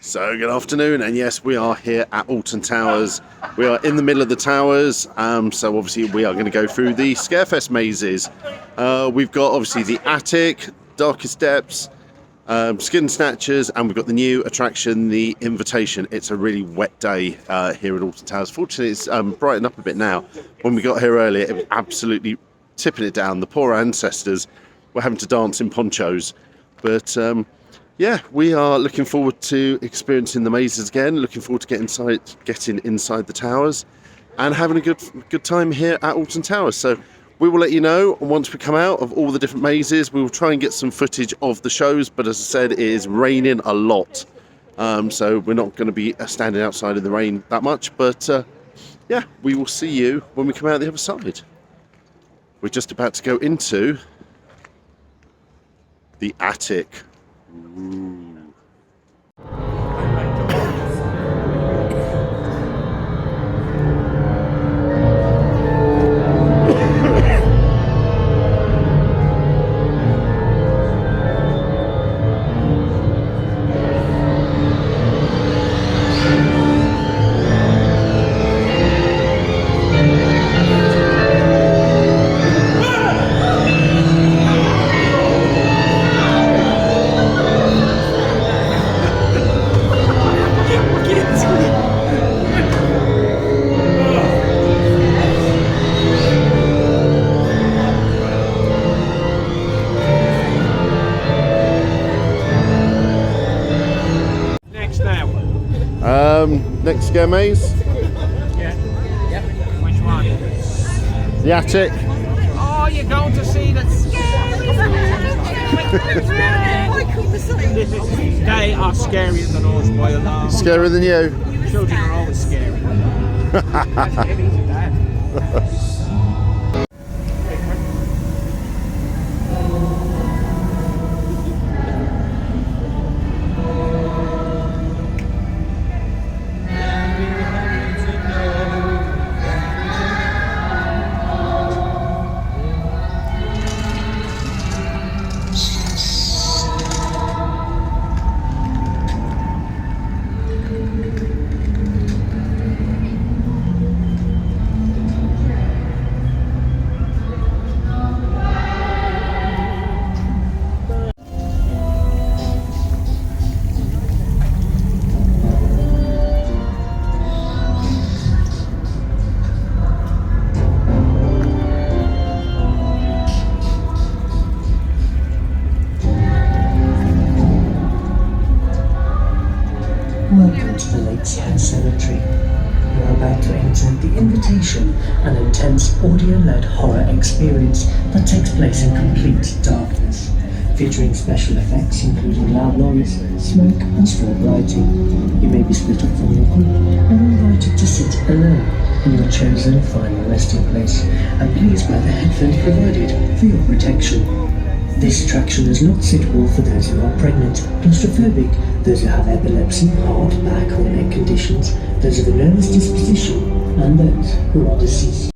So good afternoon, and yes, we are here at Alton Towers. We are in the middle of the towers, so obviously we are going to go through the Scarefest mazes. We've got obviously the Attic, Darkest Depths, Skin Snatchers, and we've got the new attraction, the Invitation. It's a really wet day here at Alton Towers. Fortunately, it's brightened up a bit now. When we got here earlier, it was absolutely tipping it down. The poor ancestors were having to dance in ponchos, but yeah, we are looking forward to experiencing the mazes again, looking forward to getting inside the towers and having a good time here at Alton Towers. So we will let you know once we come out of all the different mazes. We will try and get some footage of the shows, but as I said, it is raining a lot. So we're not going to be standing outside in the rain that much, but yeah, we will see you when we come out the other side. We're just about to go into the Attic. Ooh. Next scare maze? Yeah. Yep. Which one? The Attic. Oh, you're going to see the They are scarier than us by a lot. Scarier than you? Children are always scary. That's heavy to that. Welcome to the Lakeside Cemetery. You are about to enter The Invitation, an intense audio-led horror experience that takes place in complete darkness, featuring special effects including loud noise, smoke and strobe lighting. You may be split up from your group and invited to sit alone in your chosen final resting place, and please wear the headphones provided for your protection. This attraction is not suitable for those who are pregnant, claustrophobic, those who have epilepsy, heart, back or neck conditions, those of a nervous disposition, and those who are deceased.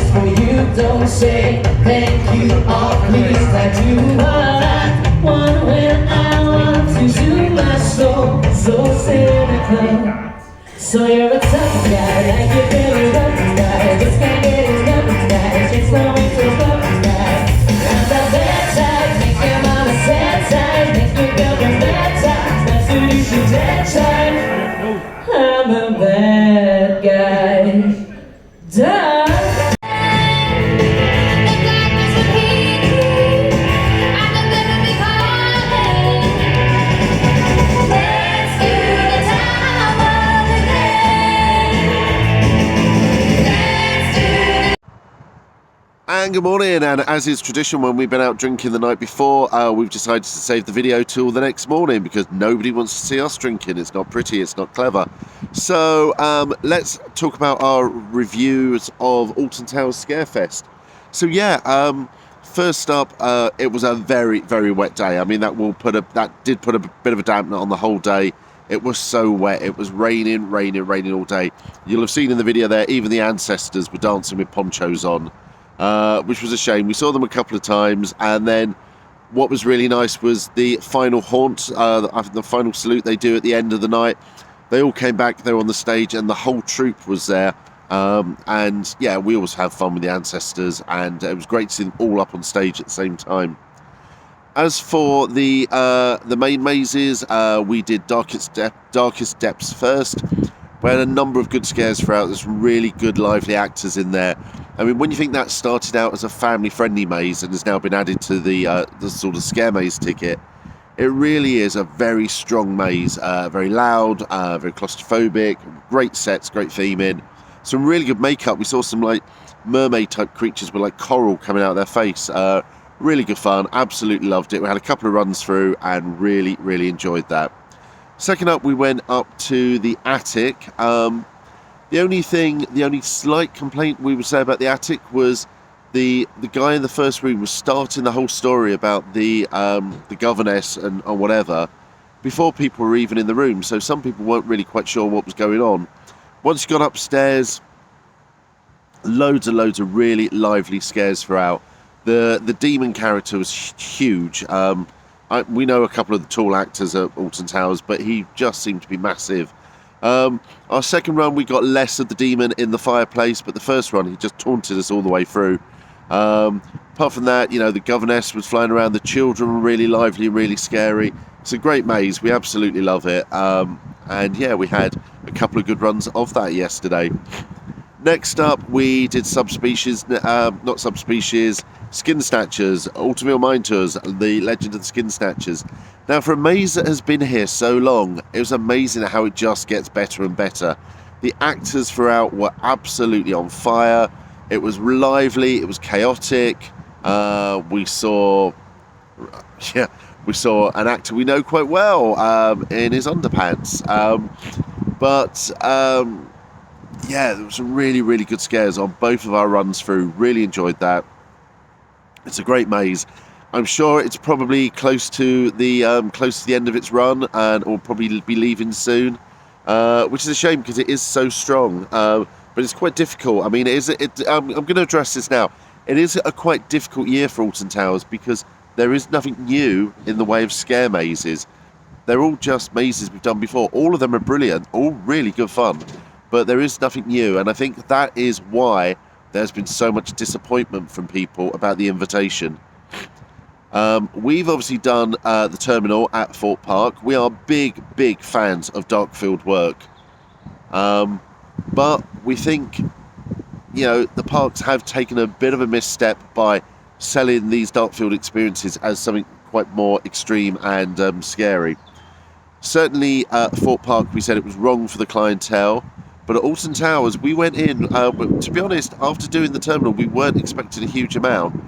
just for you. Don't say thank you or please. I do what I want when I want to do my soul. So cynical. So you're a tough guy, like you're feeling rough guy. Just can't get enough guy. Just no way to love guy. I'm the bad side, make your mama sad side, make your girlfriend bad side. That's who you should dead side. I'm a bad guy. Duh. And good morning, and as is tradition when we've been out drinking the night before, we've decided to save the video till the next morning because nobody wants to see us drinking. It's not pretty, it's not clever. So let's talk about our reviews of Alton Towers Scarefest. So yeah, first up, it was a very, very wet day. I mean, that did put a bit of a dampener on the whole day. It was so wet. It was raining all day. You'll have seen in the video there, even the ancestors were dancing with ponchos on. Which was a shame. We saw them a couple of times, and then what was really nice was the final haunt, the final salute they do at the end of the night. They all came back, they were on the stage, and the whole troupe was there. And yeah, we always have fun with the ancestors, and it was great to see them all up on stage at the same time. As for the main mazes, we did Darkest Depths first. We had a number of good scares throughout. There's some really good, lively actors in there. I mean, when you think that started out as a family-friendly maze and has now been added to the sort of scare maze ticket, it really is a very strong maze. Very loud, very claustrophobic, great sets, great theming. Some really good makeup. We saw some like mermaid-type creatures with like coral coming out of their face. Really good fun. Absolutely loved it. We had a couple of runs through and really, really enjoyed that. Second up, we went up to the attic. The only slight complaint we would say about the attic was the guy in the first room was starting the whole story about the governess and or whatever before people were even in the room. So some people weren't really quite sure what was going on. Once you got upstairs, loads of really lively scares throughout. The demon character was huge. We know a couple of the tall actors at Alton Towers, but he just seemed to be massive. Our second run, we got less of the demon in the fireplace, but the first run, he just taunted us all the way through. Apart from that, you know, the governess was flying around, the children were really lively, really scary. It's a great maze, we absolutely love it. And yeah, we had a couple of good runs of that yesterday. Next up, we did Skin Snatchers, Automobile Mine Tours, the Legend of the Skin Snatchers. Now, for a maze that has been here so long, it was amazing how it just gets better and better. The actors throughout were absolutely on fire. It was lively, it was chaotic. We saw an actor we know quite well in his underpants. Yeah, there were some really, really good scares on both of our runs through. Really enjoyed that. It's a great maze. I'm sure it's probably close to the end of its run, and will probably be leaving soon, which is a shame because it is so strong. But it's quite difficult. I mean, I'm going to address this now. It is a quite difficult year for Alton Towers because there is nothing new in the way of scare mazes. They're all just mazes we've done before. All of them are brilliant, all really good fun, but there is nothing new, and I think that is why there's been so much disappointment from people about the invitation. We've obviously done the terminal at Thorpe Park. We are big fans of Darkfield work. But we think, you know, the parks have taken a bit of a misstep by selling these Darkfield experiences as something quite more extreme and scary. Certainly at Thorpe Park, we said it was wrong for the clientele. But at Alton Towers, we went in, to be honest, after doing the terminal, we weren't expecting a huge amount.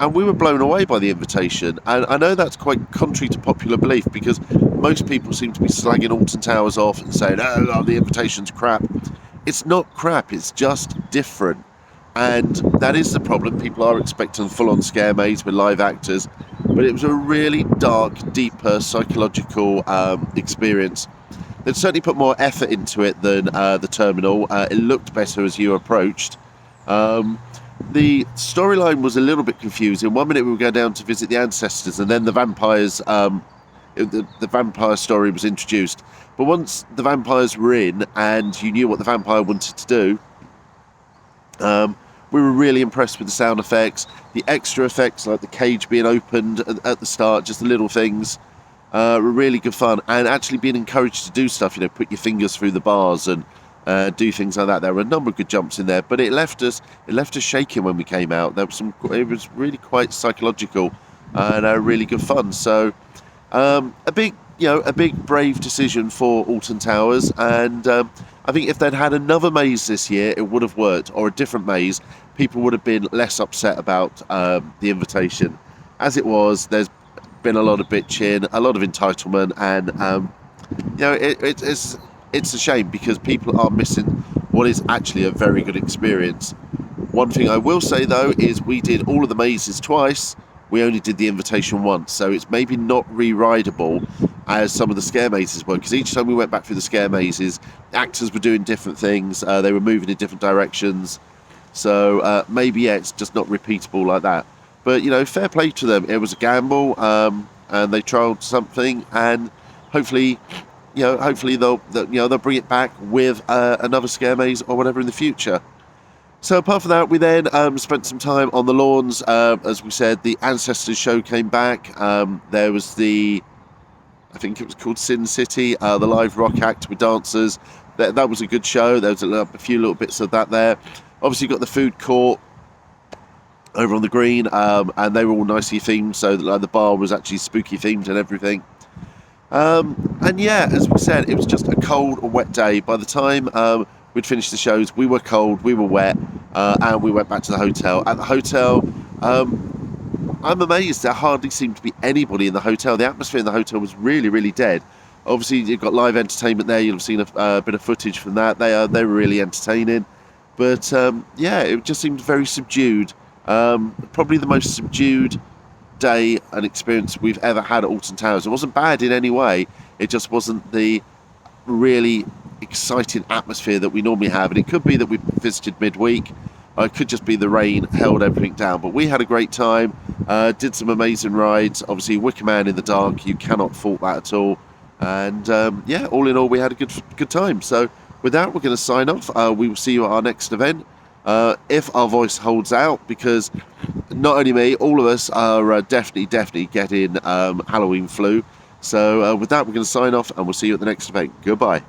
And we were blown away by the invitation. And I know that's quite contrary to popular belief because most people seem to be slagging Alton Towers off and saying, oh, the invitation's crap. It's not crap, it's just different. And that is the problem. People are expecting full-on scare maze with live actors. But it was a really dark, deeper, psychological experience. They'd certainly put more effort into it than the terminal. It looked better as you approached. The storyline was a little bit confusing. One minute we were going down to visit the ancestors, and then the vampires, the vampire story was introduced. But once the vampires were in, and you knew what the vampire wanted to do, we were really impressed with the sound effects, the extra effects like the cage being opened at the start, just the little things. Were really good fun, and actually being encouraged to do stuff, put your fingers through the bars and do things like that. There were a number of good jumps in there, but it left us shaking when we came out. It was really quite psychological and really good fun. So a big brave decision for Alton Towers, and I think if they'd had another maze this year, it would have worked, or a different maze. People would have been less upset about the invitation. As it was, there's been a lot of bitching, a lot of entitlement, and it's a shame because people are missing what is actually a very good experience. One thing I will say though is we did all of the mazes twice. We only did the invitation once, so it's maybe not re-rideable as some of the scare mazes were, because each time we went back through the scare mazes, actors were doing different things, they were moving in different directions, so maybe it's just not repeatable like that. But fair play to them. It was a gamble, and they trialled something, and hopefully they'll bring it back with another scare maze or whatever in the future. So apart from that, we then spent some time on the lawns. As we said, the Ancestors show came back. There was I think it was called Sin City, the live rock act with dancers. That was a good show. There was a few little bits of that there. Obviously, got the food court over on the green, and they were all nicely themed, so the bar was actually spooky themed and everything. And yeah, as we said, it was just a cold or wet day. By the time we'd finished the shows, we were cold, we were wet, and we went back to the hotel. At the hotel, I'm amazed there hardly seemed to be anybody in the hotel. The atmosphere in the hotel was really, really dead. Obviously, you've got live entertainment there. You'll have seen a bit of footage from that. They were really entertaining. But yeah, it just seemed very subdued. Probably the most subdued day and experience we've ever had at Alton Towers. It wasn't bad in any way. It just wasn't the really exciting atmosphere that we normally have. And it could be that we visited midweek. It could just be the rain held everything down. But we had a great time. Did some amazing rides. Obviously, Wicker Man in the dark. You cannot fault that at all. And yeah, all in all, we had a good time. So with that, we're going to sign off. We will see you at our next event. If our voice holds out, because not only me, all of us are definitely getting Halloween flu. So with that, we're going to sign off, and we'll see you at the next event. Goodbye.